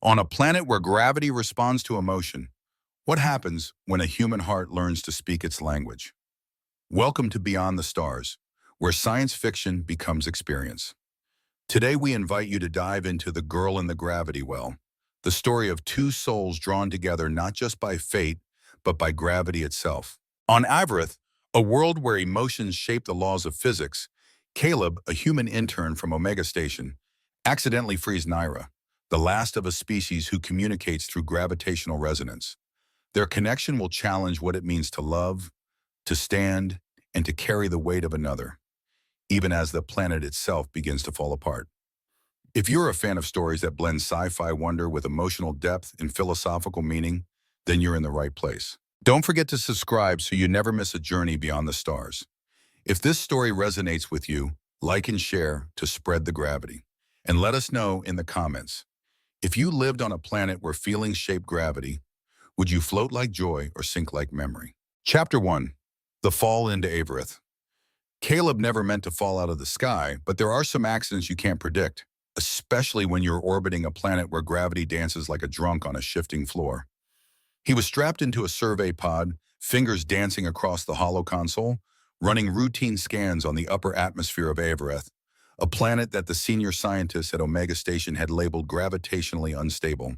On a planet where gravity responds to emotion, what happens when a human heart learns to speak its language? Welcome to Beyond the Stars, where science fiction becomes experience. Today we invite you to dive into The Girl in the Gravity Well, the story of two souls drawn together not just by fate, but by gravity itself. On Avereth, a world where emotions shape the laws of physics, Caleb, a human intern from Omega Station, accidentally frees Nyra, the last of a species who communicates through gravitational resonance. Their connection will challenge what it means to love, to stand, and to carry the weight of another, even as the planet itself begins to fall apart. If you're a fan of stories that blend sci-fi wonder with emotional depth and philosophical meaning, then you're in the right place. Don't forget to subscribe so you never miss a journey beyond the stars. If this story resonates with you, like and share to spread the gravity. And let us know in the comments. If you lived on a planet where feelings shape gravity, would you float like joy or sink like memory? Chapter 1. The Fall into Avereth. Caleb never meant to fall out of the sky, but there are some accidents you can't predict, especially when you're orbiting a planet where gravity dances like a drunk on a shifting floor. He was strapped into a survey pod, fingers dancing across the hollow console, running routine scans on the upper atmosphere of Avereth, a planet that the senior scientists at Omega Station had labeled gravitationally unstable.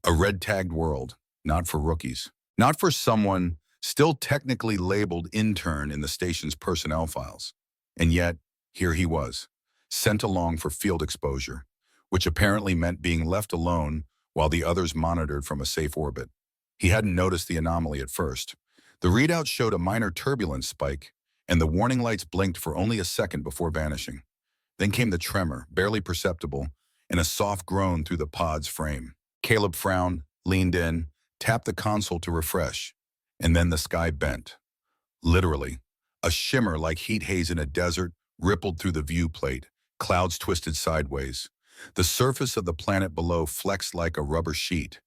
A red-tagged world, not for rookies. Not for someone still technically labeled intern in the station's personnel files. And yet, here he was, sent along for field exposure, which apparently meant being left alone while the others monitored from a safe orbit. He hadn't noticed the anomaly at first. The readout showed a minor turbulence spike, and the warning lights blinked for only a second before vanishing. Then came the tremor, barely perceptible, and a soft groan through the pod's frame. Caleb frowned, leaned in, tapped the console to refresh, and then the sky bent. Literally, a shimmer like heat haze in a desert rippled through the viewplate, clouds twisted sideways. The surface of the planet below flexed like a rubber sheet.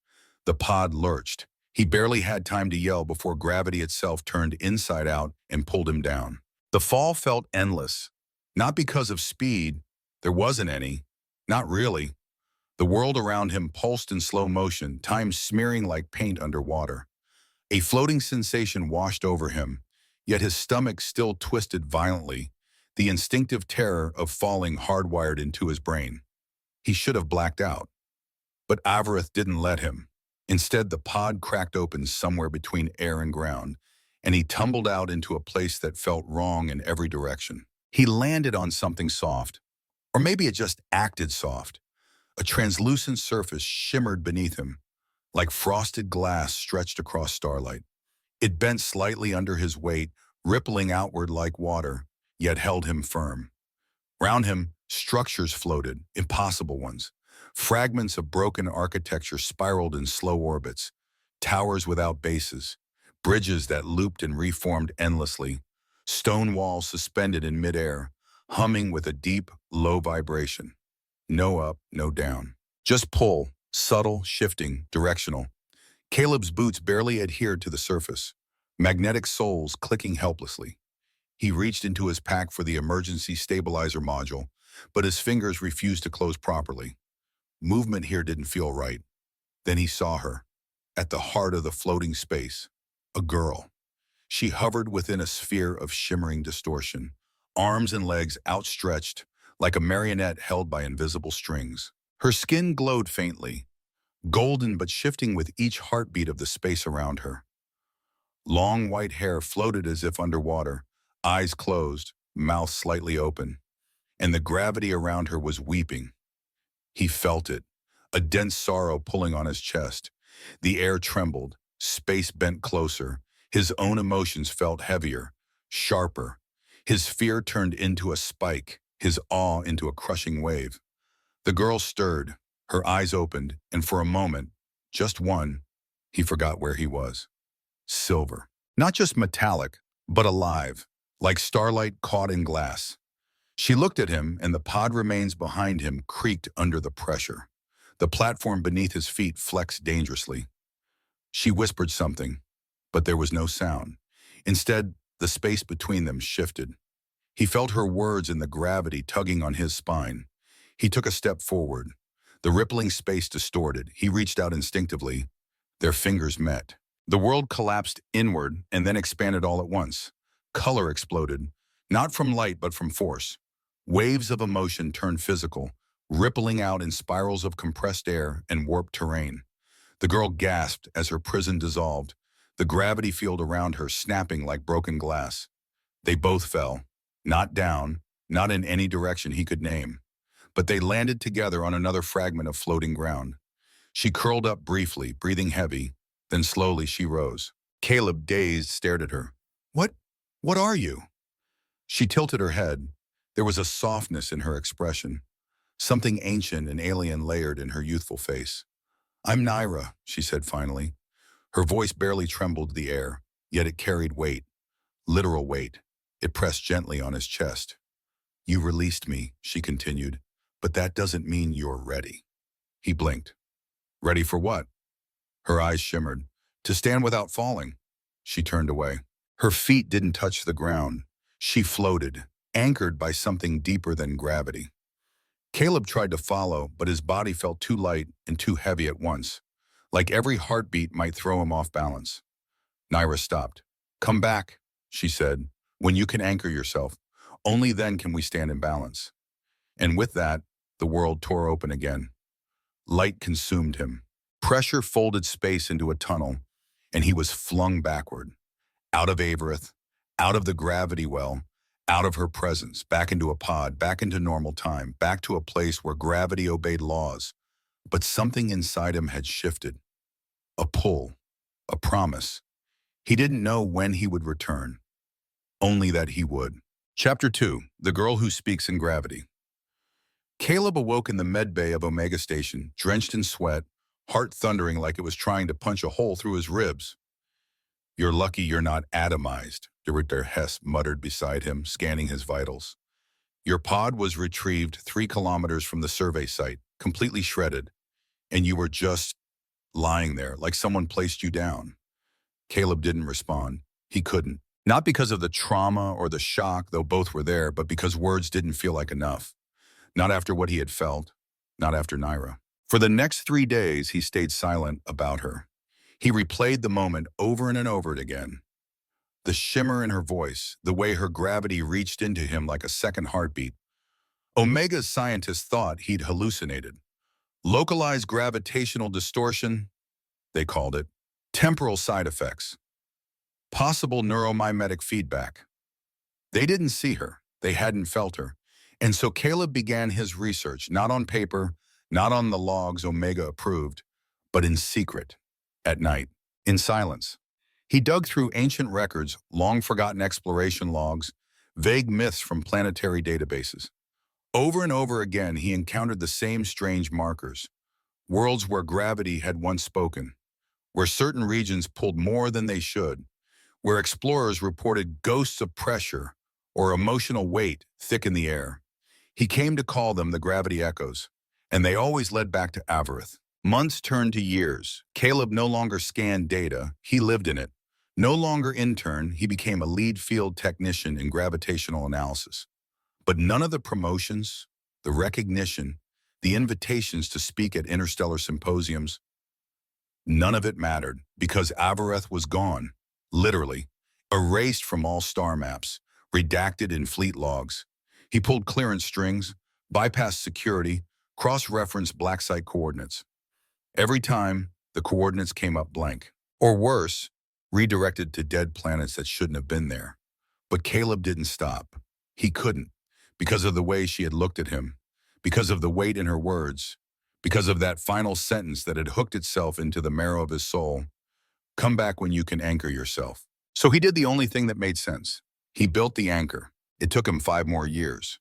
The pod lurched. He barely had time to yell before gravity itself turned inside out and pulled him down. The fall felt endless. Not because of speed, there wasn't any. Not really. The world around him pulsed in slow motion, time smearing like paint underwater. A floating sensation washed over him, yet his stomach still twisted violently, the instinctive terror of falling hardwired into his brain. He should have blacked out. But Avereth didn't let him. Instead, the pod cracked open somewhere between air and ground, and he tumbled out into a place that felt wrong in every direction. He landed on something soft, or maybe it just acted soft. A translucent surface shimmered beneath him, like frosted glass stretched across starlight. It bent slightly under his weight, rippling outward like water, yet held him firm. Round him, structures floated, impossible ones. Fragments of broken architecture spiraled in slow orbits, towers without bases, bridges that looped and reformed endlessly, stone walls suspended in midair, humming with a deep, low vibration. No up, no down. Just pull, subtle, shifting, directional. Caleb's boots barely adhered to the surface, magnetic soles clicking helplessly. He reached into his pack for the emergency stabilizer module, but his fingers refused to close properly. Movement here didn't feel right. Then he saw her, at the heart of the floating space, a girl. She hovered within a sphere of shimmering distortion, arms and legs outstretched, like a marionette held by invisible strings. Her skin glowed faintly, golden but shifting with each heartbeat of the space around her. Long white hair floated as if underwater, eyes closed, mouth slightly open, and the gravity around her was weeping. He felt it, a dense sorrow pulling on his chest. The air trembled, space bent closer. His own emotions felt heavier, sharper. His fear turned into a spike, his awe into a crushing wave. The girl stirred, her eyes opened, and for a moment, just one, he forgot where he was. Silver. Not just metallic, but alive, like starlight caught in glass. She looked at him, and the pod remains behind him creaked under the pressure. The platform beneath his feet flexed dangerously. She whispered something, but there was no sound. Instead, the space between them shifted. He felt her words in the gravity tugging on his spine. He took a step forward. The rippling space distorted. He reached out instinctively. Their fingers met. The world collapsed inward and then expanded all at once. Color exploded, not from light but from force. Waves of emotion turned physical, rippling out in spirals of compressed air and warped terrain. The girl gasped as her prison dissolved, the gravity field around her snapping like broken glass. They both fell, not down, not in any direction he could name, but they landed together on another fragment of floating ground. She curled up briefly, breathing heavy, then slowly she rose. Caleb, dazed, stared at her. What are you?" She tilted her head. There was a softness in her expression, something ancient and alien layered in her youthful face. "I'm Nyra," she said finally. Her voice barely trembled the air, yet it carried weight, literal weight. It pressed gently on his chest. "You released me," she continued, "but that doesn't mean you're ready." He blinked. "Ready for what?" Her eyes shimmered. "To stand without falling." She turned away. Her feet didn't touch the ground. She floated, anchored by something deeper than gravity. Caleb tried to follow, but his body felt too light and too heavy at once, like every heartbeat might throw him off balance. Nyra stopped. "Come back," she said, "when you can anchor yourself. Only then can we stand in balance." And with that, the world tore open again. Light consumed him. Pressure folded space into a tunnel, and he was flung backward. Out of Avereth, out of the gravity well, out of her presence, back into a pod, back into normal time, back to a place where gravity obeyed laws. But something inside him had shifted. A pull, a promise. He didn't know when he would return, only that he would. Chapter 2, The Girl Who Speaks in Gravity. Caleb awoke in the med bay of Omega Station, drenched in sweat, heart thundering like it was trying to punch a hole through his ribs. "You're lucky you're not atomized," Director Hess muttered beside him, scanning his vitals. "Your pod was retrieved 3 kilometers from the survey site, completely shredded, and you were just lying there, like someone placed you down." Caleb didn't respond. He couldn't. Not because of the trauma or the shock, though both were there, but because words didn't feel like enough. Not after what he had felt, not after Nyra. For the next 3 days, he stayed silent about her. He replayed the moment over and over again. The shimmer in her voice, the way her gravity reached into him like a second heartbeat. Omega's scientists thought he'd hallucinated. Localized gravitational distortion, they called it. Temporal side effects. Possible neuromimetic feedback. They didn't see her. They hadn't felt her. And so Caleb began his research, not on paper, not on the logs Omega approved, but in secret, at night, in silence. He dug through ancient records, long-forgotten exploration logs, vague myths from planetary databases. Over and over again, he encountered the same strange markers, worlds where gravity had once spoken, where certain regions pulled more than they should, where explorers reported ghosts of pressure or emotional weight thick in the air. He came to call them the gravity echoes, and they always led back to Avereth. Months turned to years. Caleb no longer scanned data, he lived in it. No longer intern, he became a lead field technician in gravitational analysis. But none of the promotions, the recognition, the invitations to speak at interstellar symposiums, none of it mattered because Avereth was gone, literally, erased from all star maps, redacted in fleet logs. He pulled clearance strings, bypassed security, cross-referenced black site coordinates. Every time, the coordinates came up blank. Or worse, redirected to dead planets that shouldn't have been there. But Caleb didn't stop. He couldn't, because of the way she had looked at him, because of the weight in her words, because of that final sentence that had hooked itself into the marrow of his soul. "Come back when you can anchor yourself." So he did the only thing that made sense. He built the anchor. It took him 5 more years.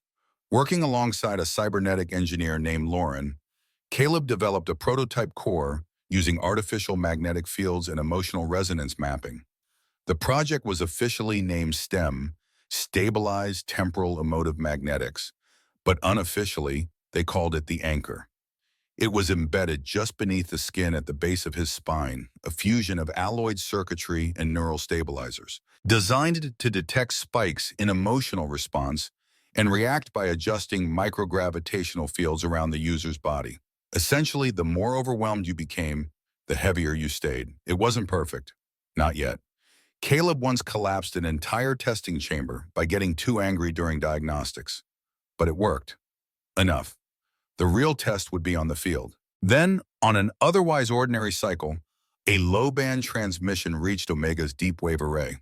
Working alongside a cybernetic engineer named Lauren, Caleb developed a prototype core using artificial magnetic fields and emotional resonance mapping. The project was officially named STEM, Stabilized Temporal Emotive Magnetics, but unofficially, they called it the anchor. It was embedded just beneath the skin at the base of his spine, a fusion of alloyed circuitry and neural stabilizers, designed to detect spikes in emotional response and react by adjusting microgravitational fields around the user's body. Essentially, the more overwhelmed you became, the heavier you stayed. It wasn't perfect. Not yet. Caleb once collapsed an entire testing chamber by getting too angry during diagnostics. But it worked. Enough. The real test would be on the field. Then, on an otherwise ordinary cycle, a low-band transmission reached Omega's deep wave array.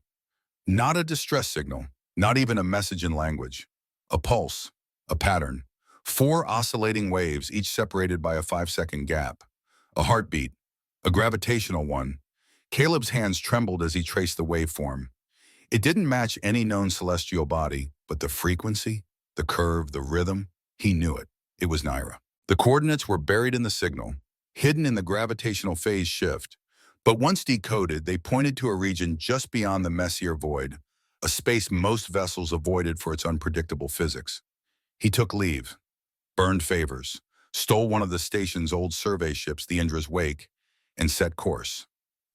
Not a distress signal, not even a message in language. A pulse, a pattern. 4 oscillating waves, each separated by a 5-second gap. A heartbeat, a gravitational one. Caleb's hands trembled as he traced the waveform. It didn't match any known celestial body, but the frequency, the curve, the rhythm, he knew it. It was Nyra. The coordinates were buried in the signal, hidden in the gravitational phase shift, but once decoded, they pointed to a region just beyond the Messier void, a space most vessels avoided for its unpredictable physics. He took leave, burned favors, stole one of the station's old survey ships, the Indra's Wake, and set course.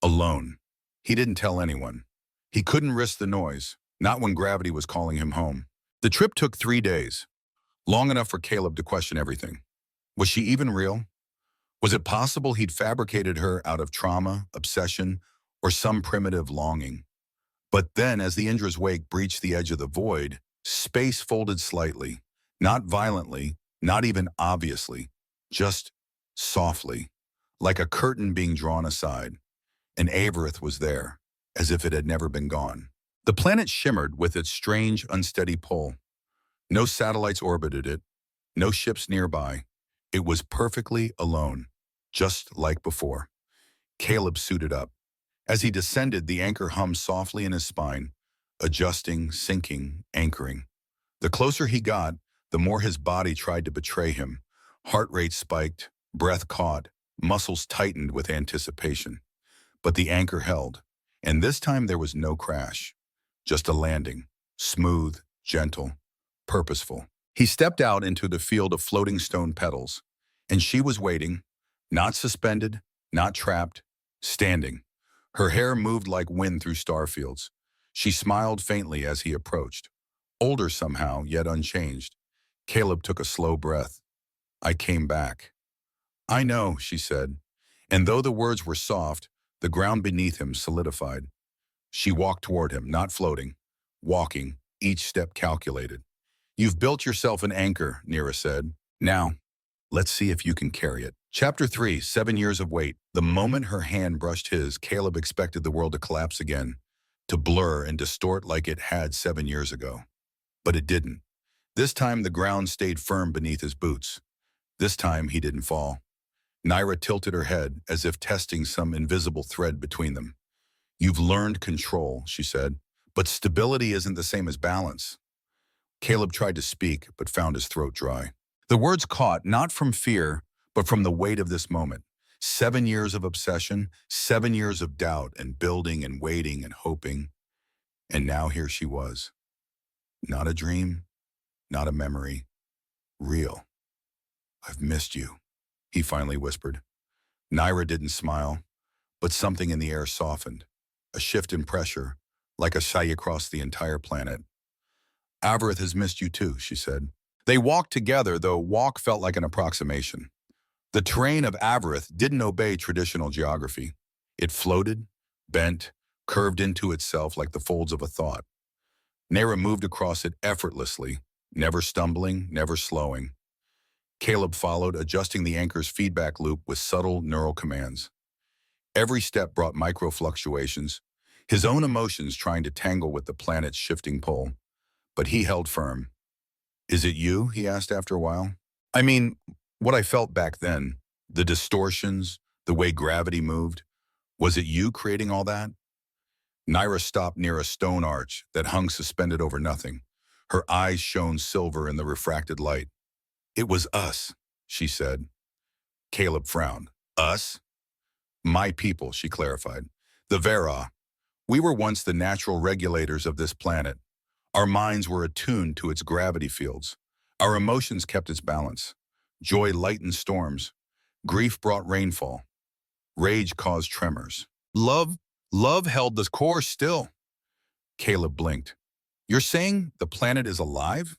Alone. He didn't tell anyone. He couldn't risk the noise, not when gravity was calling him home. The trip took 3 days, long enough for Caleb to question everything. Was she even real? Was it possible he'd fabricated her out of trauma, obsession, or some primitive longing? But then, as the Indra's Wake breached the edge of the void, space folded slightly, not violently, not even obviously, just softly, like a curtain being drawn aside. And Avereth was there, as if it had never been gone. The planet shimmered with its strange, unsteady pull. No satellites orbited it, no ships nearby. It was perfectly alone, just like before. Caleb suited up. As he descended, the anchor hummed softly in his spine, adjusting, sinking, anchoring. The closer he got, the more his body tried to betray him. Heart rate spiked, breath caught, muscles tightened with anticipation. But the anchor held, and this time there was no crash. Just a landing, smooth, gentle, purposeful. He stepped out into the field of floating stone petals, and she was waiting, not suspended, not trapped, standing. Her hair moved like wind through starfields. She smiled faintly as he approached. Older somehow, yet unchanged. Caleb took a slow breath. I came back. I know, she said, and though the words were soft, the ground beneath him solidified. She walked toward him, not floating, walking, each step calculated. You've built yourself an anchor, Nyra said. Now, let's see if you can carry it. Chapter 3, 7 Years of Wait. The moment her hand brushed his, Caleb expected the world to collapse again, to blur and distort like it had 7 years ago. But it didn't. This time the ground stayed firm beneath his boots. This time he didn't fall. Nyra tilted her head as if testing some invisible thread between them. You've learned control, she said, but stability isn't the same as balance. Caleb tried to speak, but found his throat dry. The words caught, not from fear, but from the weight of this moment. 7 years of obsession, 7 years of doubt and building and waiting and hoping. And now here she was. Not a dream, not a memory. Real. I've missed you, he finally whispered. Nyra didn't smile, but something in the air softened. A shift in pressure, like a sigh across the entire planet. Avereth has missed you too, she said. They walked together, though walk felt like an approximation. The terrain of Avereth didn't obey traditional geography. It floated, bent, curved into itself like the folds of a thought. Nyra moved across it effortlessly, never stumbling, never slowing. Caleb followed, adjusting the anchor's feedback loop with subtle neural commands. Every step brought micro-fluctuations, his own emotions trying to tangle with the planet's shifting pull. But he held firm. Is it you? He asked after a while. I mean, what I felt back then, the distortions, the way gravity moved, was it you creating all that? Nyra stopped near a stone arch that hung suspended over nothing. Her eyes shone silver in the refracted light. It was us, she said. Caleb frowned. Us? My people, she clarified. The Vera. We were once the natural regulators of this planet. Our minds were attuned to its gravity fields. Our emotions kept its balance. Joy lightened storms. Grief brought rainfall. Rage caused tremors. Love held the core still. Caleb blinked. You're saying the planet is alive?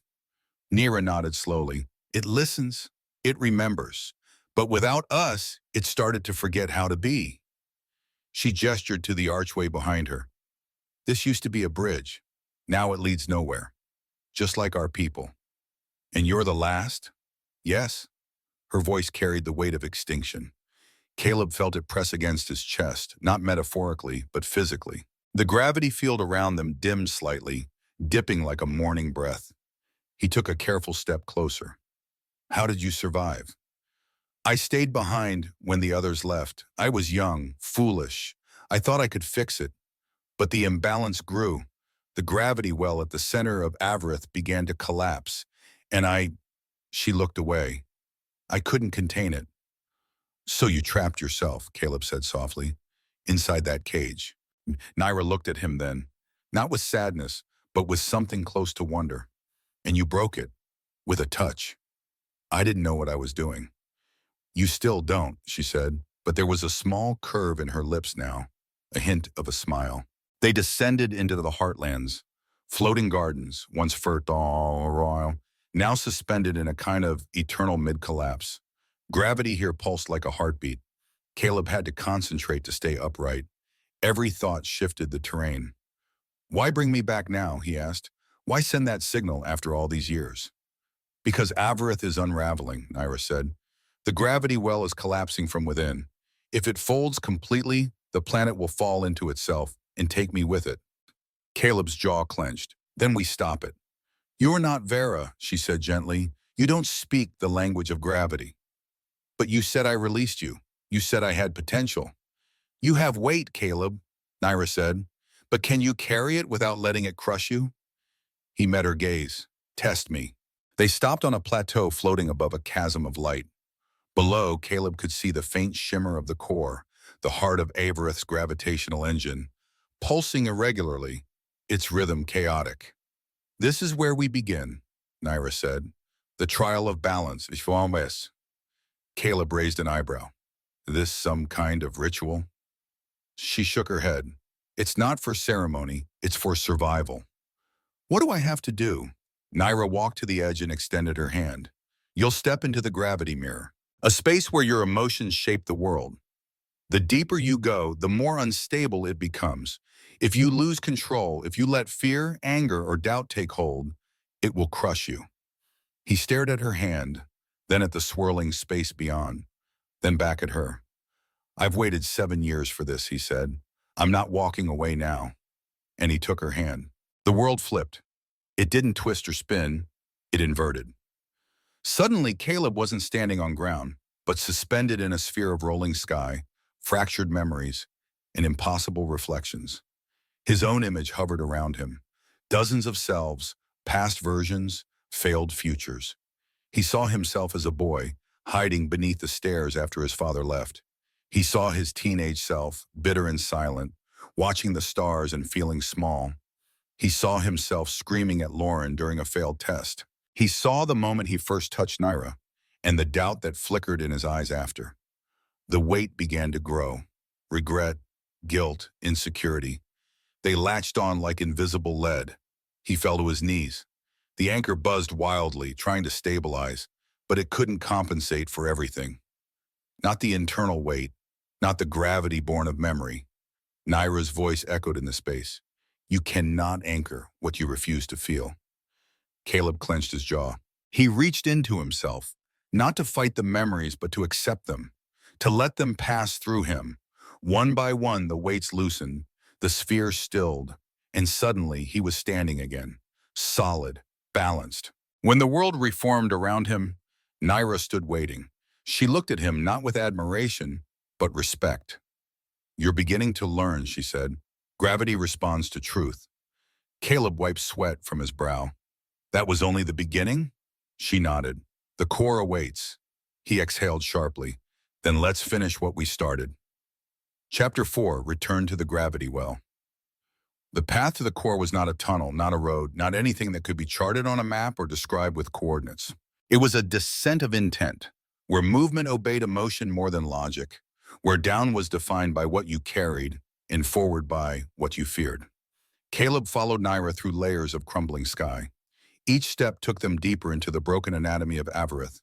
Nyra nodded slowly. It listens. It remembers. But without us, it started to forget how to be. She gestured to the archway behind her. This used to be a bridge. Now it leads nowhere, just like our people. And you're the last? Yes. Her voice carried the weight of extinction. Caleb felt it press against his chest, not metaphorically, but physically. The gravity field around them dimmed slightly, dipping like a morning breath. He took a careful step closer. How did you survive? I stayed behind when the others left. I was young, foolish. I thought I could fix it. But the imbalance grew. The gravity well at the center of Avereth began to collapse. And she looked away. I couldn't contain it. So you trapped yourself, Caleb said softly, inside that cage. Nyra looked at him then, not with sadness, but with something close to wonder. And you broke it, with a touch. I didn't know what I was doing. You still don't, she said, but there was a small curve in her lips now, a hint of a smile. They descended into the heartlands, floating gardens, once fertile, now suspended in a kind of eternal mid-collapse. Gravity here pulsed like a heartbeat. Caleb had to concentrate to stay upright. Every thought shifted the terrain. Why bring me back now, he asked. Why send that signal after all these years? Because Avereth is unraveling, Nyra said. The gravity well is collapsing from within. If it folds completely, the planet will fall into itself and take me with it. Caleb's jaw clenched. Then we stop it. You're not Vera, she said gently. You don't speak the language of gravity. But you said I released you. You said I had potential. You have weight, Caleb, Nyra said. But can you carry it without letting it crush you? He met her gaze. Test me. They stopped on a plateau floating above a chasm of light. Below, Caleb could see the faint shimmer of the core, the heart of Avereth's gravitational engine, pulsing irregularly, its rhythm chaotic. This is where we begin, Nyra said. The trial of balance. Caleb raised an eyebrow. This some kind of ritual? She shook her head. It's not for ceremony, it's for survival. What do I have to do? Nyra walked to the edge and extended her hand. You'll step into the gravity mirror, a space where your emotions shape the world. The deeper you go, the more unstable it becomes. If you lose control, if you let fear, anger, or doubt take hold, it will crush you. He stared at her hand, then at the swirling space beyond, then back at her. I've waited 7 years for this, he said. I'm not walking away now. And he took her hand. The world flipped. It didn't twist or spin, it inverted. Suddenly, Caleb wasn't standing on ground, but suspended in a sphere of rolling sky, fractured memories, and impossible reflections. His own image hovered around him. Dozens of selves, past versions, failed futures. He saw himself as a boy, hiding beneath the stairs after his father left. He saw his teenage self, bitter and silent, watching the stars and feeling small. He saw himself screaming at Lauren during a failed test. He saw the moment he first touched Nyra, and the doubt that flickered in his eyes after. The weight began to grow. Regret, guilt, insecurity. They latched on like invisible lead. He fell to his knees. The anchor buzzed wildly, trying to stabilize, but it couldn't compensate for everything. Not the internal weight, not the gravity born of memory. Nyra's voice echoed in the space. You cannot anchor what you refuse to feel. Caleb clenched his jaw. He reached into himself, not to fight the memories, but to accept them, to let them pass through him. One by one, the weights loosened, the sphere stilled, and suddenly he was standing again, solid, balanced. When the world reformed around him, Nyra stood waiting. She looked at him not with admiration, but respect. You're beginning to learn, she said. Gravity responds to truth. Caleb wiped sweat from his brow. That was only the beginning? She nodded. The core awaits. He exhaled sharply. Then let's finish what we started. Chapter 4, Return to the Gravity Well. The path to the core was not a tunnel, not a road, not anything that could be charted on a map or described with coordinates. It was a descent of intent, where movement obeyed emotion more than logic, where down was defined by what you carried and forward by what you feared. Caleb followed Nyra through layers of crumbling sky. Each step took them deeper into the broken anatomy of Avereth,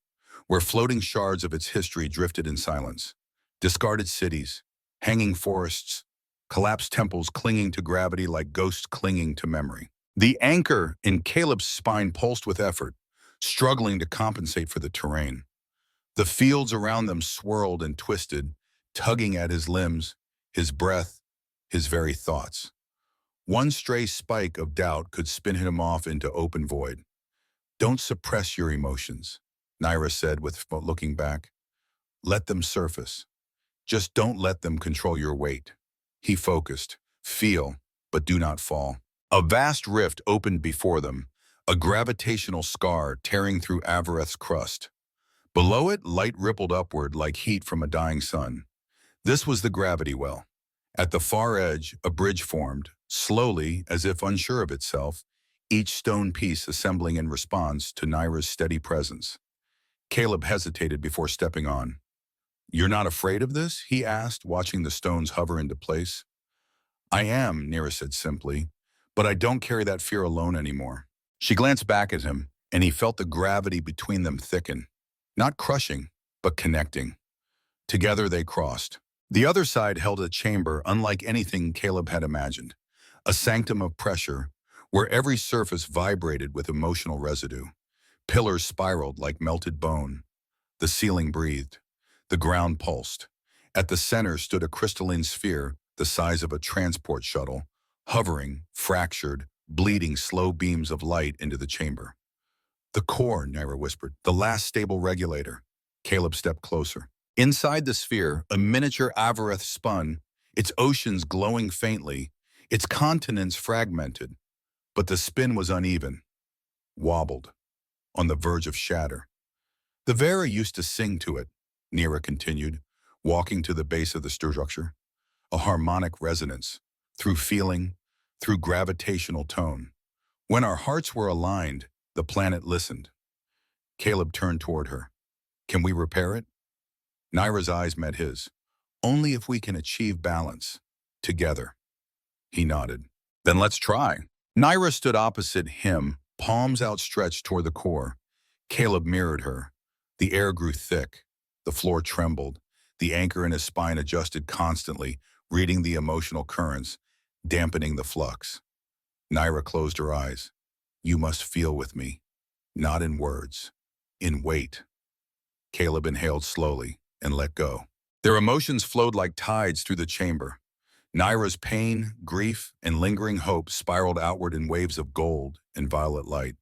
where floating shards of its history drifted in silence. Discarded cities, hanging forests, collapsed temples clinging to gravity like ghosts clinging to memory. The anchor in Caleb's spine pulsed with effort, struggling to compensate for the terrain. The fields around them swirled and twisted, tugging at his limbs, his breath, his very thoughts. One stray spike of doubt could spin him off into open void. "Don't suppress your emotions," Nyra said with looking back. "Let them surface. Just don't let them control your weight." He focused. "Feel, but do not fall." A vast rift opened before them, a gravitational scar tearing through Avereth's crust. Below it, light rippled upward like heat from a dying sun. This was the gravity well. At the far edge, a bridge formed, slowly, as if unsure of itself, each stone piece assembling in response to Nyra's steady presence. Caleb hesitated before stepping on. "You're not afraid of this?" he asked, watching the stones hover into place. "I am," Nyra said simply, "but I don't carry that fear alone anymore." She glanced back at him, and he felt the gravity between them thicken. Not crushing, but connecting. Together they crossed. The other side held a chamber unlike anything Caleb had imagined, a sanctum of pressure where every surface vibrated with emotional residue. Pillars spiraled like melted bone. The ceiling breathed. The ground pulsed. At the center stood a crystalline sphere the size of a transport shuttle, hovering, fractured, bleeding slow beams of light into the chamber. "The core," Nyra whispered, "the last stable regulator." Caleb stepped closer. Inside the sphere, a miniature Avereth spun, its oceans glowing faintly, its continents fragmented. But the spin was uneven, wobbled, on the verge of shatter. "The Vera used to sing to it," Nyra continued, walking to the base of the structure. "A harmonic resonance, through feeling, through gravitational tone. When our hearts were aligned, the planet listened." Caleb turned toward her. "Can we repair it?" Nyra's eyes met his. "Only if we can achieve balance. Together." He nodded. "Then let's try." Nyra stood opposite him, palms outstretched toward the core. Caleb mirrored her. The air grew thick. The floor trembled. The anchor in his spine adjusted constantly, reading the emotional currents, dampening the flux. Nyra closed her eyes. "You must feel with me. Not in words. In weight." Caleb inhaled slowly and let go. Their emotions flowed like tides through the chamber. Nyra's pain, grief, and lingering hope spiraled outward in waves of gold and violet light.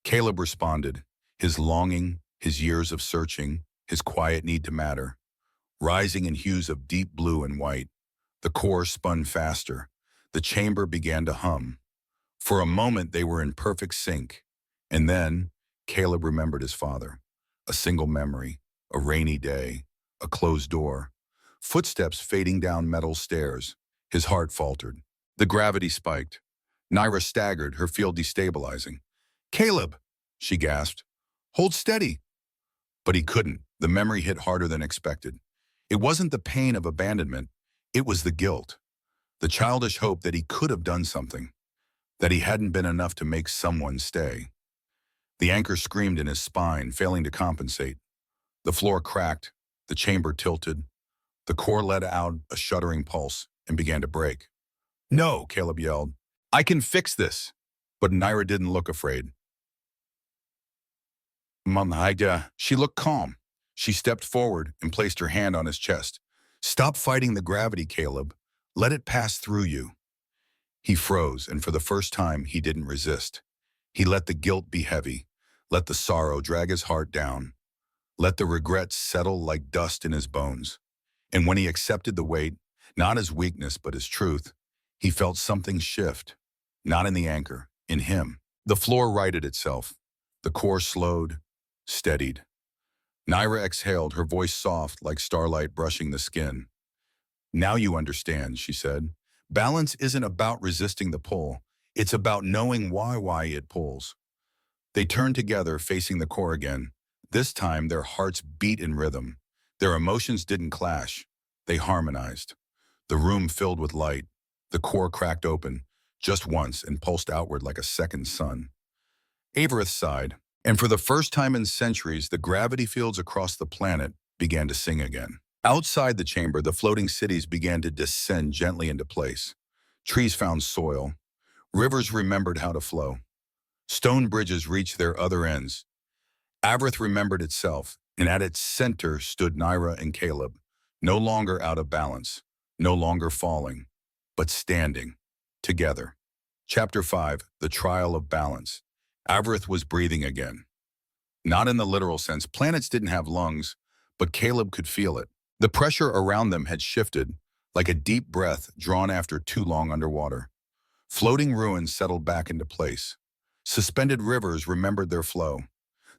Caleb responded, his longing, his years of searching, his quiet need to matter, rising in hues of deep blue and white. The core spun faster. The chamber began to hum. For a moment they were in perfect sync. And then Caleb remembered his father. A single memory, a rainy day, a closed door, footsteps fading down metal stairs. His heart faltered. The gravity spiked. Nyra staggered, her field destabilizing. "Caleb!" she gasped. "Hold steady!" But he couldn't. The memory hit harder than expected. It wasn't the pain of abandonment. It was the guilt. The childish hope that he could have done something, that he hadn't been enough to make someone stay. The anchor screamed in his spine, failing to compensate. The floor cracked. The chamber tilted. The core let out a shuddering pulse and began to break. "No," Caleb yelled. "I can fix this." But Nyra didn't look afraid. She looked calm. She stepped forward and placed her hand on his chest. "Stop fighting the gravity, Caleb. Let it pass through you." He froze, and for the first time, he didn't resist. He let the guilt be heavy, let the sorrow drag his heart down, let the regret settle like dust in his bones. And when he accepted the weight, not as weakness but as truth, he felt something shift, not in the anchor, in him. The floor righted itself. The core slowed, steadied. Nyra exhaled, her voice soft like starlight brushing the skin. "Now you understand," she said. "Balance isn't about resisting the pull. It's about knowing why it pulls." They turned together, facing the core again. This time, their hearts beat in rhythm. Their emotions didn't clash. They harmonized. The room filled with light. The core cracked open, just once, and pulsed outward like a second sun. Avereth sighed. And for the first time in centuries, the gravity fields across the planet began to sing again. Outside the chamber, the floating cities began to descend gently into place. Trees found soil. Rivers remembered how to flow. Stone bridges reached their other ends. Avereth remembered itself, and at its center stood Nyra and Caleb, no longer out of balance, no longer falling, but standing, together. Chapter 5, The Trial of Balance. Avereth was breathing again. Not in the literal sense, planets didn't have lungs, but Caleb could feel it. The pressure around them had shifted, like a deep breath drawn after too long underwater. Floating ruins settled back into place. Suspended rivers remembered their flow.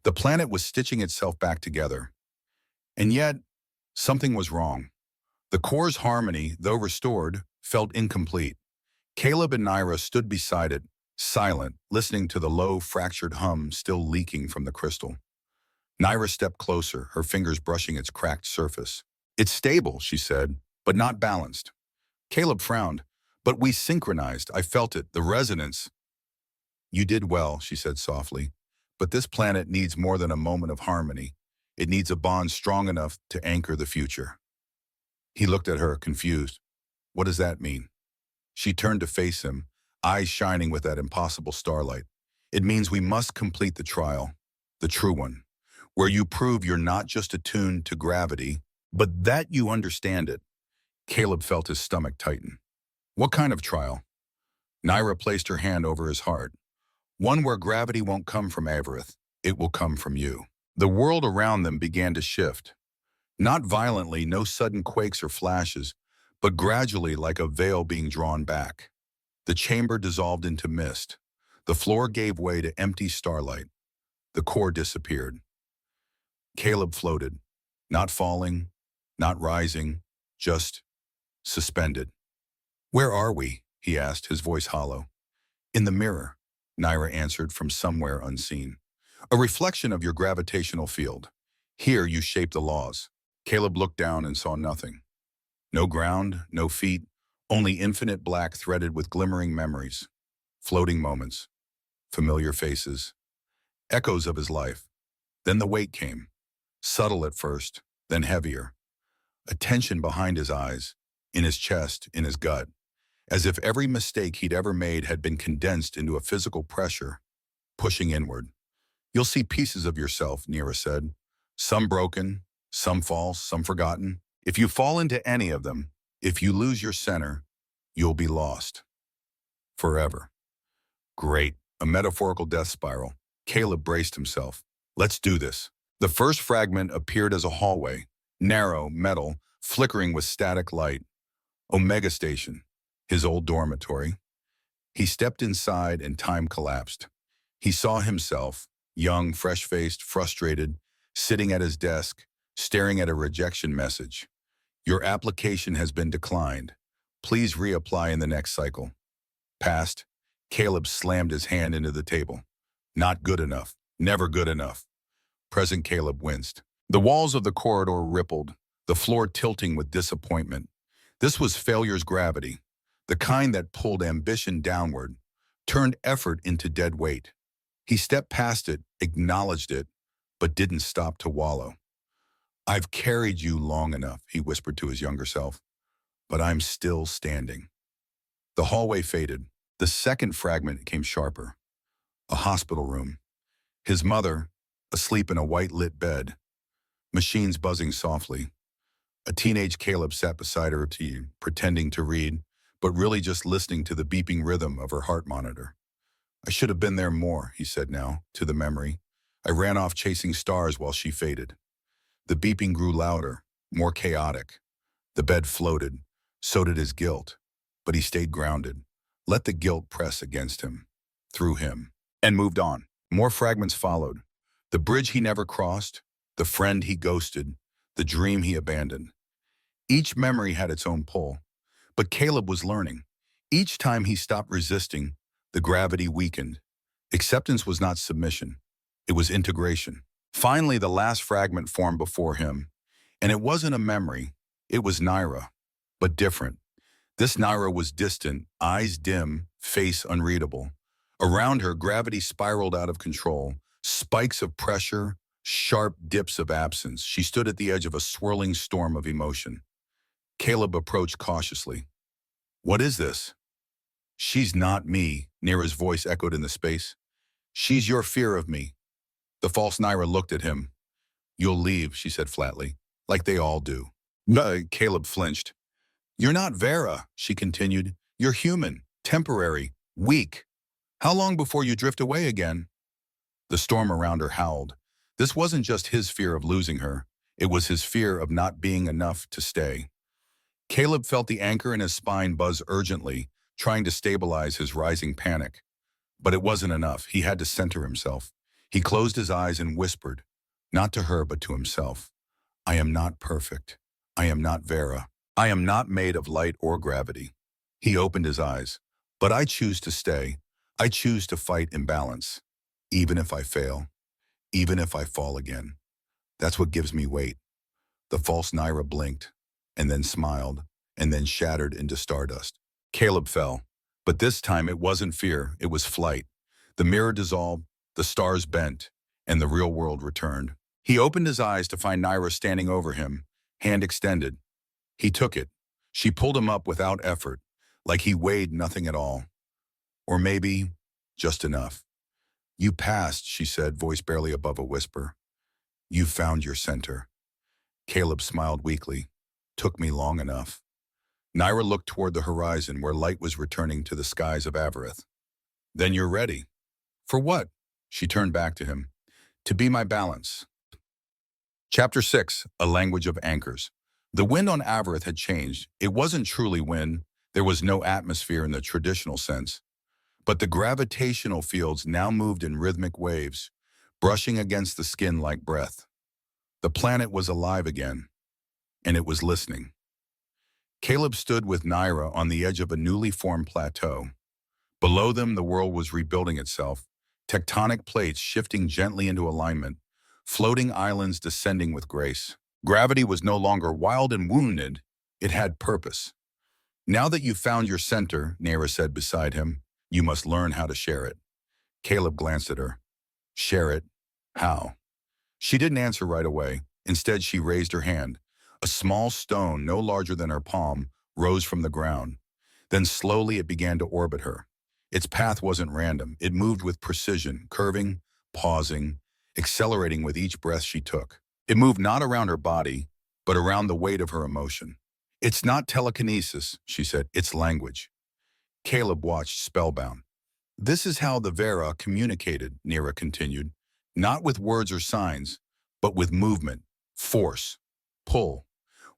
The planet was stitching itself back together. And yet, something was wrong. The core's harmony, though restored, felt incomplete. Caleb and Nyra stood beside it, silent, listening to the low, fractured hum still leaking from the crystal. Nyra stepped closer, her fingers brushing its cracked surface. "It's stable," she said, "but not balanced." Caleb frowned. "But we synchronized. I felt it, the resonance." "You did well," she said softly. "But this planet needs more than a moment of harmony. It needs a bond strong enough to anchor the future." He looked at her, confused. "What does that mean?" She turned to face him, eyes shining with that impossible starlight. "It means we must complete the trial, the true one, where you prove you're not just attuned to gravity, but that you understand it." Caleb felt his stomach tighten. "What kind of trial?" Nyra placed her hand over his heart. "One where gravity won't come from Avereth, it will come from you." The world around them began to shift. Not violently, no sudden quakes or flashes, but gradually like a veil being drawn back. The chamber dissolved into mist. The floor gave way to empty starlight. The core disappeared. Caleb floated, not falling, not rising, just suspended. "Where are we?" he asked, his voice hollow. "In the mirror," Nyra answered from somewhere unseen. "A reflection of your gravitational field. Here you shape the laws." Caleb looked down and saw nothing. No ground, no feet, only infinite black threaded with glimmering memories, floating moments, familiar faces, echoes of his life. Then the weight came, subtle at first, then heavier. A tension behind his eyes, in his chest, in his gut, as if every mistake he'd ever made had been condensed into a physical pressure, pushing inward. "You'll see pieces of yourself," Nyra said. "Some broken, some false, some forgotten. If you fall into any of them, if you lose your center, you'll be lost. Forever." Great, a metaphorical death spiral. Caleb braced himself. "Let's do this." The first fragment appeared as a hallway, narrow, metal, flickering with static light. Omega Station, his old dormitory. He stepped inside and time collapsed. He saw himself, young, fresh-faced, frustrated, sitting at his desk, staring at a rejection message. "Your application has been declined. Please reapply in the next cycle." Passed. Caleb slammed his hand into the table. "Not good enough. Never good enough." Present Caleb winced. The walls of the corridor rippled, the floor tilting with disappointment. This was failure's gravity, the kind that pulled ambition downward, turned effort into dead weight. He stepped past it, acknowledged it, but didn't stop to wallow. "I've carried you long enough," he whispered to his younger self, "but I'm still standing." The hallway faded. The second fragment came sharper. A hospital room. His mother, asleep in a white-lit bed. Machines buzzing softly. A teenage Caleb sat beside her, pretending to read, but really just listening to the beeping rhythm of her heart monitor. "I should have been there more," he said now, to the memory. "I ran off chasing stars while she faded." The beeping grew louder, more chaotic. The bed floated. So did his guilt. But he stayed grounded. Let the guilt press against him, through him, and moved on. More fragments followed. The bridge he never crossed, the friend he ghosted, the dream he abandoned. Each memory had its own pull. But Caleb was learning. Each time he stopped resisting, the gravity weakened. Acceptance was not submission. It was integration. Finally, the last fragment formed before him. And it wasn't a memory. It was Nyra, but different. This Nyra was distant, eyes dim, face unreadable. Around her, gravity spiraled out of control, Spikes of pressure, sharp dips of absence. She stood at the edge of a swirling storm of emotion. Caleb approached cautiously. What is this? She's not me, Nyra's voice echoed in the space. She's your fear of me. The false Nyra looked at him. You'll leave, she said flatly, like they all do. Caleb flinched. You're not Vera, she continued. You're human, temporary, weak. How long before you drift away again? The storm around her howled. This wasn't just his fear of losing her. It was his fear of not being enough to stay. Caleb felt the anchor in his spine buzz urgently, trying to stabilize his rising panic. But it wasn't enough. He had to center himself. He closed his eyes and whispered, not to her but to himself. I am not perfect. I am not Vera. I am not made of light or gravity. He opened his eyes. But I choose to stay. I choose to fight imbalance. Even if I fail. Even if I fall again. That's what gives me weight. The false Nyra blinked, and then smiled, and then shattered into stardust. Caleb fell. But this time it wasn't fear, it was flight. The mirror dissolved, the stars bent, and the real world returned. He opened his eyes to find Nyra standing over him, hand extended. He took it. She pulled him up without effort, like he weighed nothing at all. Or maybe just enough. You passed, she said, voice barely above a whisper. You found your center. Caleb smiled weakly. Took me long enough. Nyra looked toward the horizon where light was returning to the skies of Avereth. Then you're ready. For what? She turned back to him. To be my balance. Chapter 6, A Language of Anchors. The wind on Avereth had changed. It wasn't truly wind. There was no atmosphere in the traditional sense. But the gravitational fields now moved in rhythmic waves, brushing against the skin like breath. The planet was alive again, and it was listening. Caleb stood with Nyra on the edge of a newly formed plateau. Below them, the world was rebuilding itself, tectonic plates shifting gently into alignment, floating islands descending with grace. Gravity was no longer wild and wounded, it had purpose. Now that you've found your center, Nyra said beside him, you must learn how to share it. Caleb glanced at her. Share it? How? She didn't answer right away. Instead, she raised her hand. A small stone, no larger than her palm, rose from the ground. Then slowly it began to orbit her. Its path wasn't random. It moved with precision, curving, pausing, accelerating with each breath she took. It moved not around her body, but around the weight of her emotion. It's not telekinesis, she said, it's language. Caleb watched spellbound. This is how the Vera communicated, Nyra continued, not with words or signs, but with movement, force, pull.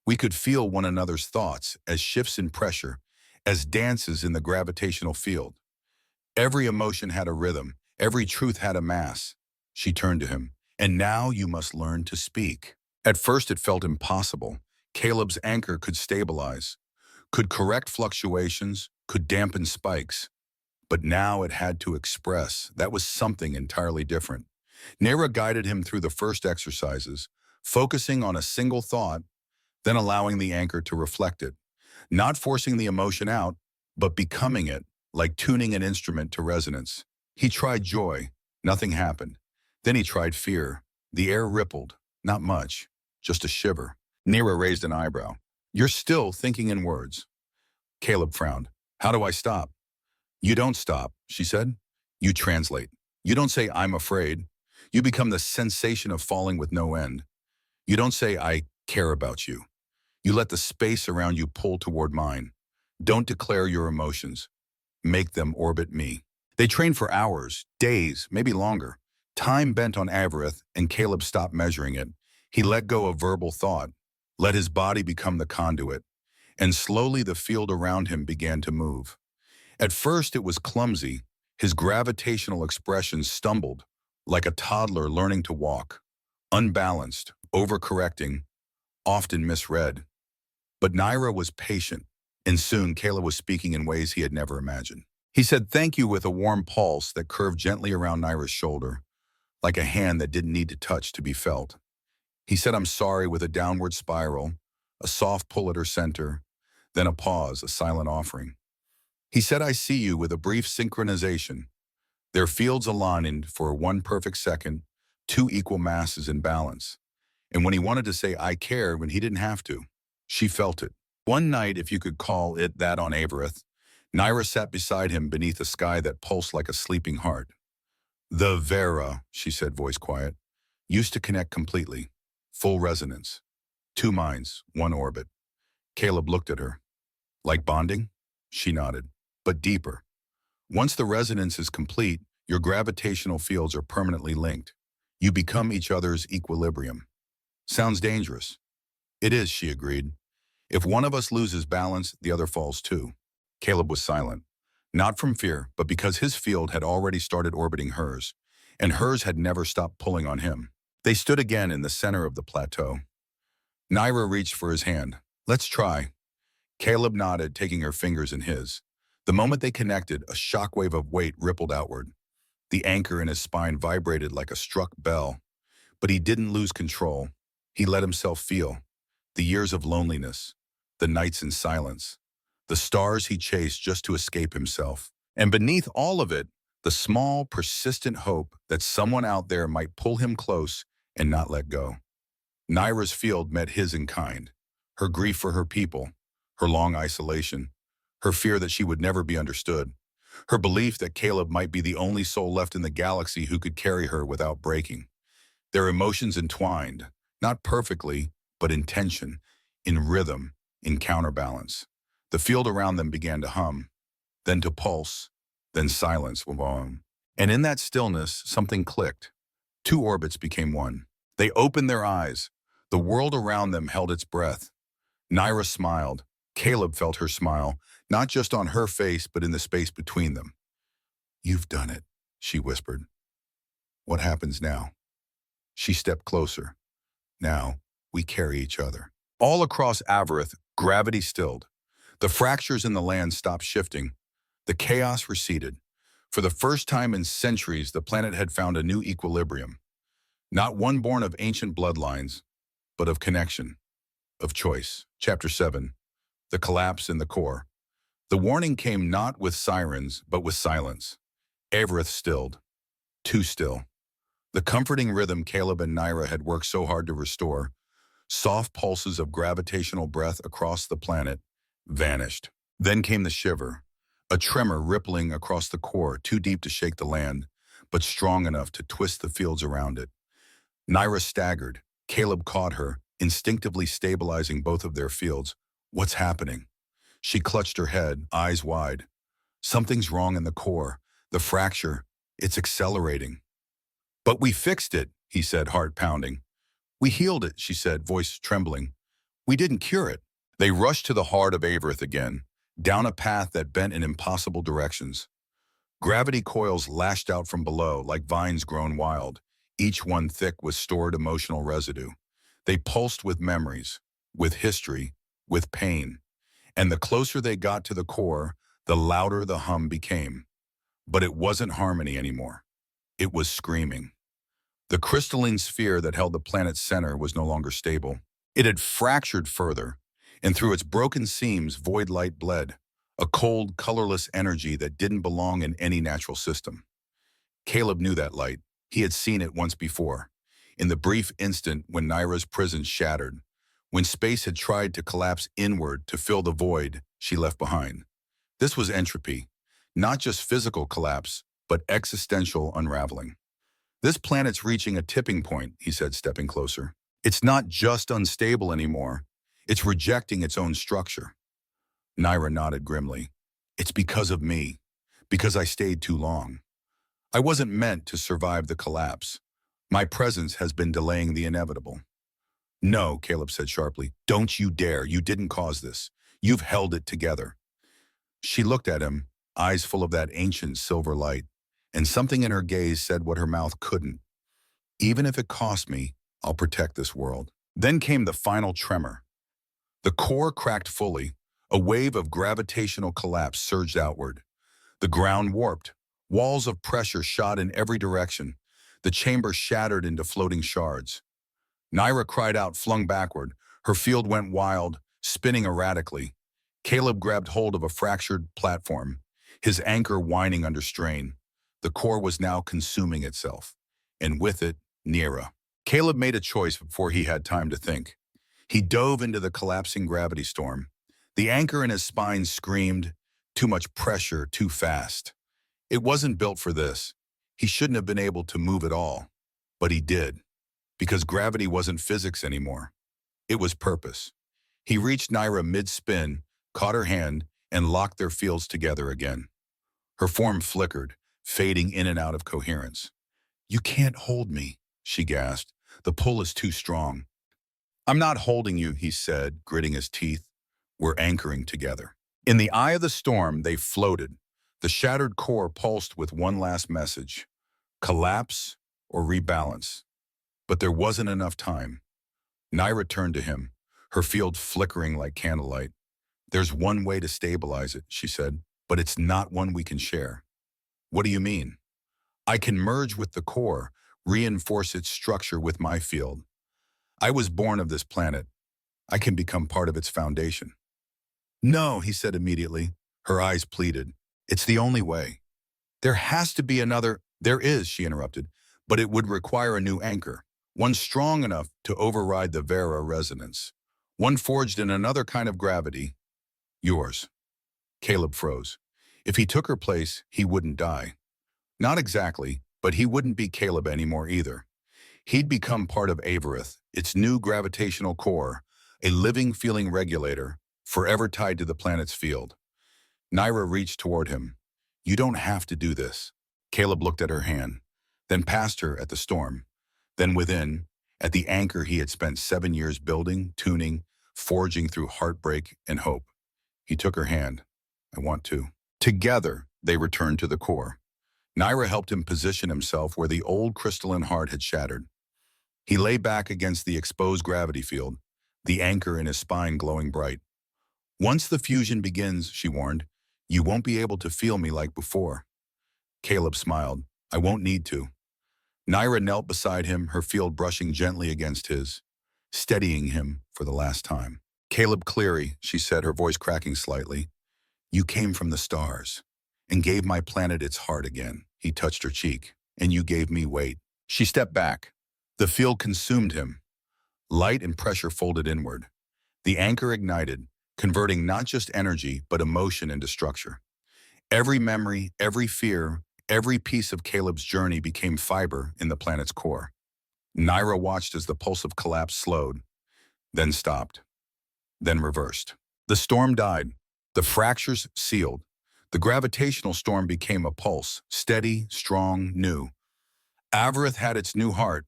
We could feel one another's thoughts as shifts in pressure, as dances in the gravitational field. Every emotion had a rhythm, every truth had a mass. She turned to him. And now you must learn to speak. At first it felt impossible. Caleb's anchor could stabilize, could correct fluctuations, could dampen spikes. But now it had to express. That was something entirely different. Nyra guided him through the first exercises, focusing on a single thought, then allowing the anchor to reflect it. Not forcing the emotion out, but becoming it, like tuning an instrument to resonance. He tried joy. Nothing happened. Then he tried fear. The air rippled. Not much. Just a shiver. Nyra raised an eyebrow. You're still thinking in words. Caleb frowned. How do I stop? You don't stop, she said. You translate. You don't say, I'm afraid. You become the sensation of falling with no end. You don't say, I care about you. You let the space around you pull toward mine. Don't declare your emotions. Make them orbit me. They trained for hours, days, maybe longer. Time bent on Avereth, and Caleb stopped measuring it. He let go of verbal thought, let his body become the conduit, and slowly the field around him began to move. At first it was clumsy. His gravitational expressions stumbled, like a toddler learning to walk, unbalanced, overcorrecting, often misread. But Nyra was patient, and soon Caleb was speaking in ways he had never imagined. He said thank you with a warm pulse that curved gently around Nyra's shoulder, like a hand that didn't need to touch to be felt. He said I'm sorry with a downward spiral, a soft pull at her center, then a pause, a silent offering. He said I see you with a brief synchronization, Their fields aligned for one perfect second, two equal masses in balance. And when he wanted to say, I care, when he didn't have to, she felt it. One night, if you could call it that on Avereth, Nyra sat beside him beneath a sky that pulsed like a sleeping heart. The Vera, she said, voice quiet, used to connect completely. Full resonance. Two minds, one orbit. Caleb looked at her. Like bonding? She nodded. But deeper. Once the resonance is complete, your gravitational fields are permanently linked. You become each other's equilibrium. Sounds dangerous. It is, she agreed. If one of us loses balance, the other falls too. Caleb was silent. Not from fear, but because his field had already started orbiting hers, and hers had never stopped pulling on him. They stood again in the center of the plateau. Nyra reached for his hand. Let's try. Caleb nodded, taking her fingers in his. The moment they connected, a shockwave of weight rippled outward. The anchor in his spine vibrated like a struck bell. But he didn't lose control. He let himself feel. The years of loneliness, the nights in silence, the stars he chased just to escape himself. And beneath all of it, the small, persistent hope that someone out there might pull him close and not let go. Nyra's field met his in kind. Her grief for her people, her long isolation, her fear that she would never be understood, her belief that Caleb might be the only soul left in the galaxy who could carry her without breaking. Their emotions entwined, not perfectly, but in tension, in rhythm, in counterbalance. The field around them began to hum, then to pulse, then silence. And in that stillness, something clicked. Two orbits became one. They opened their eyes. The world around them held its breath. Nyra smiled. Caleb felt her smile, not just on her face, but in the space between them. You've done it, she whispered. What happens now? She stepped closer. Now, we carry each other. All across Avereth, gravity stilled. The fractures in the land stopped shifting. The chaos receded. For the first time in centuries, the planet had found a new equilibrium. Not one born of ancient bloodlines, but of connection, of choice. Chapter 7. The collapse in the core. The warning came not with sirens, but with silence. Avereth stilled. Too still. The comforting rhythm Caleb and Nyra had worked so hard to restore, soft pulses of gravitational breath across the planet, vanished. Then came the shiver, a tremor rippling across the core, too deep to shake the land, but strong enough to twist the fields around it. Nyra staggered. Caleb caught her, instinctively stabilizing both of their fields. What's happening? She clutched her head, eyes wide. Something's wrong in the core. The fracture. It's accelerating. But we fixed it, he said, heart pounding. We healed it, she said, voice trembling. We didn't cure it. They rushed to the heart of Avereth again, down a path that bent in impossible directions. Gravity coils lashed out from below like vines grown wild, each one thick with stored emotional residue. They pulsed with memories, with history, with pain. And the closer they got to the core, the louder the hum became. But it wasn't harmony anymore. It was screaming. The crystalline sphere that held the planet's center was no longer stable. It had fractured further, and through its broken seams, void light bled, a cold, colorless energy that didn't belong in any natural system. Caleb knew that light. He had seen it once before, in the brief instant when Nyra's prison shattered, when space had tried to collapse inward to fill the void she left behind. This was entropy, not just physical collapse, but existential unraveling. This planet's reaching a tipping point, he said, stepping closer. It's not just unstable anymore. It's rejecting its own structure. Nyra nodded grimly. It's because of me, because I stayed too long. I wasn't meant to survive the collapse. My presence has been delaying the inevitable. No, Caleb said sharply. Don't you dare. You didn't cause this. You've held it together. She looked at him, eyes full of that ancient silver light, and something in her gaze said what her mouth couldn't. Even if it cost me, I'll protect this world. Then came the final tremor. The core cracked fully. A wave of gravitational collapse surged outward. The ground warped. Walls of pressure shot in every direction. The chamber shattered into floating shards. Nyra cried out, flung backward. Her field went wild, spinning erratically. Caleb grabbed hold of a fractured platform, his anchor whining under strain. The core was now consuming itself, and with it, Nyra. Caleb made a choice before he had time to think. He dove into the collapsing gravity storm. The anchor in his spine screamed, too much pressure, too fast. It wasn't built for this. He shouldn't have been able to move at all. But he did, because gravity wasn't physics anymore. It was purpose. He reached Nyra mid-spin, caught her hand, and locked their fields together again. Her form flickered, fading in and out of coherence. "You can't hold me," she gasped. "The pull is too strong." "I'm not holding you," he said, gritting his teeth. "We're anchoring together." In the eye of the storm, they floated. The shattered core pulsed with one last message: collapse or rebalance. But there wasn't enough time. Nyra turned to him, her field flickering like candlelight. "There's one way to stabilize it," she said, "but it's not one we can share." "What do you mean?" "I can merge with the core, reinforce its structure with my field. I was born of this planet. I can become part of its foundation." "No," he said immediately. Her eyes pleaded. "It's the only way." "There has to be another—" "There is," she interrupted, "but it would require a new anchor, one strong enough to override the Vera resonance, one forged in another kind of gravity." "Yours." Caleb froze. If he took her place, he wouldn't die. Not exactly, but he wouldn't be Caleb anymore either. He'd become part of Avereth, its new gravitational core, a living, feeling regulator, forever tied to the planet's field. Nyra reached toward him. "You don't have to do this." Caleb looked at her hand, then past her at the storm, then within, at the anchor he had spent 7 years building, tuning, forging through heartbreak and hope. He took her hand. "I want to." Together, they returned to the core. Nyra helped him position himself where the old crystalline heart had shattered. He lay back against the exposed gravity field, the anchor in his spine glowing bright. "Once the fusion begins," she warned, "you won't be able to feel me like before." Caleb smiled. "I won't need to." Nyra knelt beside him, her field brushing gently against his, steadying him for the last time. "Caleb Cleary," she said, her voice cracking slightly, "you came from the stars and gave my planet its heart again." He touched her cheek. "And you gave me weight." She stepped back. The field consumed him. Light and pressure folded inward. The anchor ignited, converting not just energy, but emotion into structure. Every memory, every fear, every piece of Caleb's journey became fiber in the planet's core. Nyra watched as the pulse of collapse slowed, then stopped, then reversed. The storm died. The fractures sealed. The gravitational storm became a pulse, steady, strong, new. Avereth had its new heart,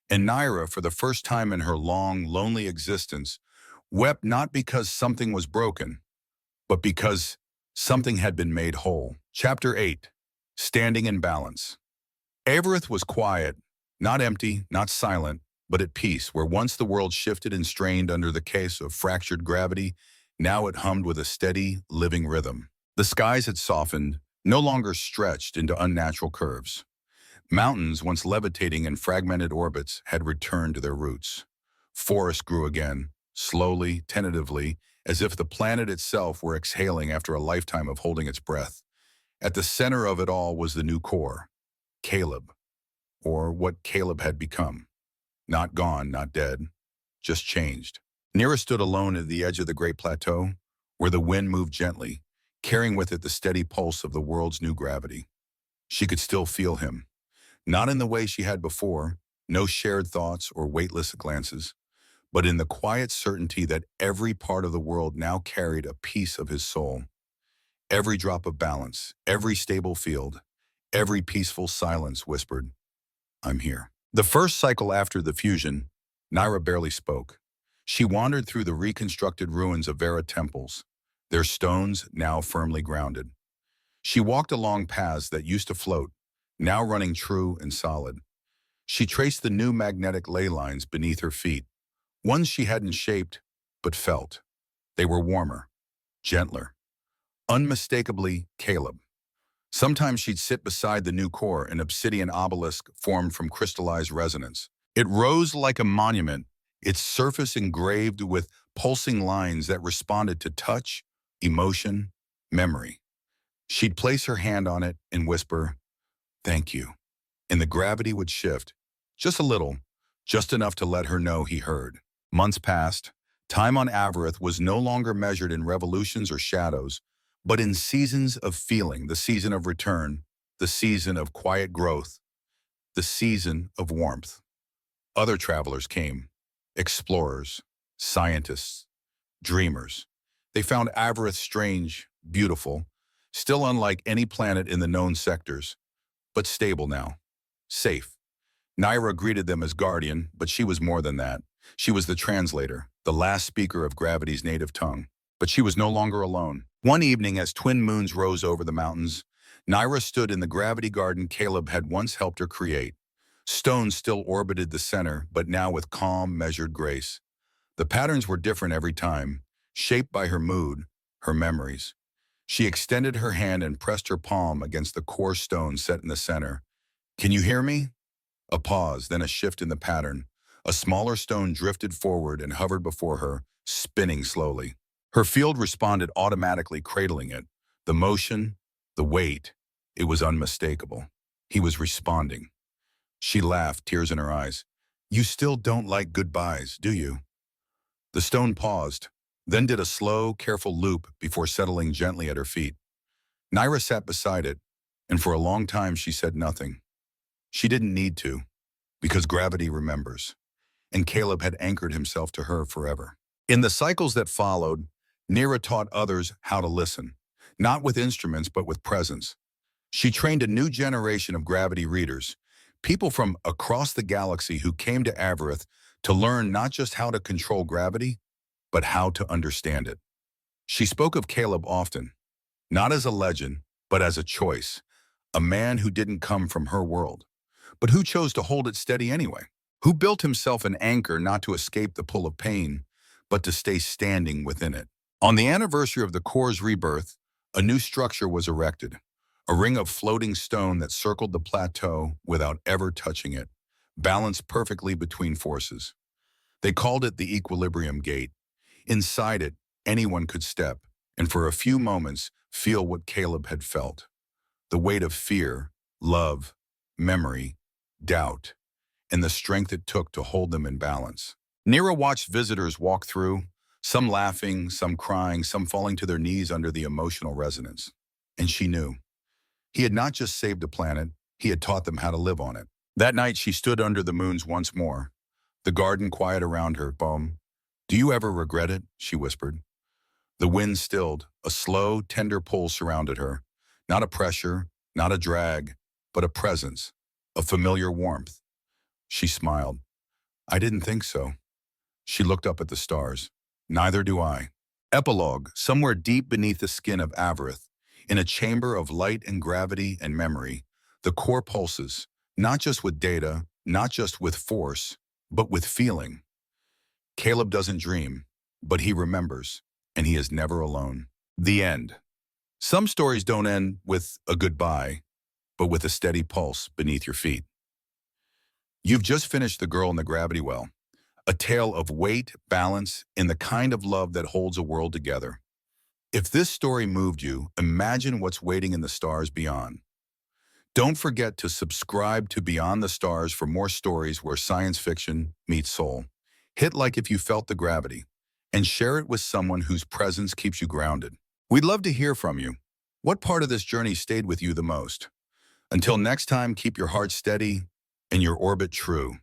and Nyra, for the first time in her long, lonely existence, wept not because something was broken, but because something had been made whole. Chapter 8. Standing in Balance. Avereth was quiet, not empty, not silent, but at peace, where once the world shifted and strained under the case of fractured gravity, now it hummed with a steady, living rhythm. The skies had softened, no longer stretched into unnatural curves. Mountains, once levitating in fragmented orbits, had returned to their roots. Forests grew again, slowly, tentatively, as if the planet itself were exhaling after a lifetime of holding its breath. At the center of it all was the new core, Caleb, or what Caleb had become. Not gone, not dead, just changed. Nyra stood alone at the edge of the great plateau, where the wind moved gently, carrying with it the steady pulse of the world's new gravity. She could still feel him. Not in the way she had before, no shared thoughts or weightless glances, but in the quiet certainty that every part of the world now carried a piece of his soul. Every drop of balance, every stable field, every peaceful silence whispered, "I'm here." The first cycle after the fusion, Nyra barely spoke. She wandered through the reconstructed ruins of Vera temples, their stones now firmly grounded. She walked along paths that used to float, now running true and solid. She traced the new magnetic ley lines beneath her feet, ones she hadn't shaped, but felt. They were warmer, gentler, unmistakably Caleb. Sometimes she'd sit beside the new core, an obsidian obelisk formed from crystallized resonance. It rose like a monument, its surface engraved with pulsing lines that responded to touch, emotion, memory. She'd place her hand on it and whisper, Thank you. And the gravity would shift, just a little, just enough to let her know he heard. Months passed. Time on Avereth was no longer measured in revolutions or shadows, but in seasons of feeling, the season of return, the season of quiet growth, the season of warmth. Other travelers came, explorers, scientists, dreamers. They found Avereth strange, beautiful, still unlike any planet in the known sectors, but stable now, safe. Nyra greeted them as guardian, but she was more than that. She was the translator, the last speaker of gravity's native tongue. But she was no longer alone. One evening, as twin moons rose over the mountains, Nyra stood in the gravity garden Caleb had once helped her create. Stones still orbited the center, but now with calm, measured grace. The patterns were different every time, shaped by her mood, her memories. She extended her hand and pressed her palm against the core stone set in the center. "Can you hear me?" A pause, then a shift in the pattern. A smaller stone drifted forward and hovered before her, spinning slowly. Her field responded automatically, cradling it. The motion, the weight, it was unmistakable. He was responding. She laughed, tears in her eyes. "You still don't like goodbyes, do you?" The stone paused, then did a slow, careful loop before settling gently at her feet. Nyra sat beside it, and for a long time she said nothing. She didn't need to, because gravity remembers, and Caleb had anchored himself to her forever. In the cycles that followed, Nyra taught others how to listen, not with instruments but with presence. She trained a new generation of gravity readers, people from across the galaxy who came to Avereth to learn not just how to control gravity, but how to understand it. She spoke of Caleb often, not as a legend, but as a choice, a man who didn't come from her world, but who chose to hold it steady anyway, who built himself an anchor not to escape the pull of pain, but to stay standing within it. On the anniversary of the core's rebirth, a new structure was erected, a ring of floating stone that circled the plateau without ever touching it, balanced perfectly between forces. They called it the Equilibrium Gate. Inside it, anyone could step, and for a few moments feel what Caleb had felt. The weight of fear, love, memory, doubt, and the strength it took to hold them in balance. Nyra watched visitors walk through, some laughing, some crying, some falling to their knees under the emotional resonance. And she knew. He had not just saved a planet, he had taught them how to live on it. That night she stood under the moons once more, the garden quiet around her. "Boom. Do you ever regret it?" she whispered. The wind stilled, a slow, tender pull surrounded her. Not a pressure, not a drag, but a presence, a familiar warmth. She smiled. "I didn't think so." She looked up at the stars. "Neither do I." Epilogue, somewhere deep beneath the skin of Avereth, in a chamber of light and gravity and memory, the core pulses, not just with data, not just with force, but with feeling. Caleb doesn't dream, but he remembers, and he is never alone. The end. Some stories don't end with a goodbye, but with a steady pulse beneath your feet. You've just finished The Girl in the Gravity Well, a tale of weight, balance, and the kind of love that holds a world together. If this story moved you, imagine what's waiting in the stars beyond. Don't forget to subscribe to Beyond the Stars for more stories where science fiction meets soul. Hit like if you felt the gravity, and share it with someone whose presence keeps you grounded. We'd love to hear from you. What part of this journey stayed with you the most? Until next time, keep your heart steady and your orbit true.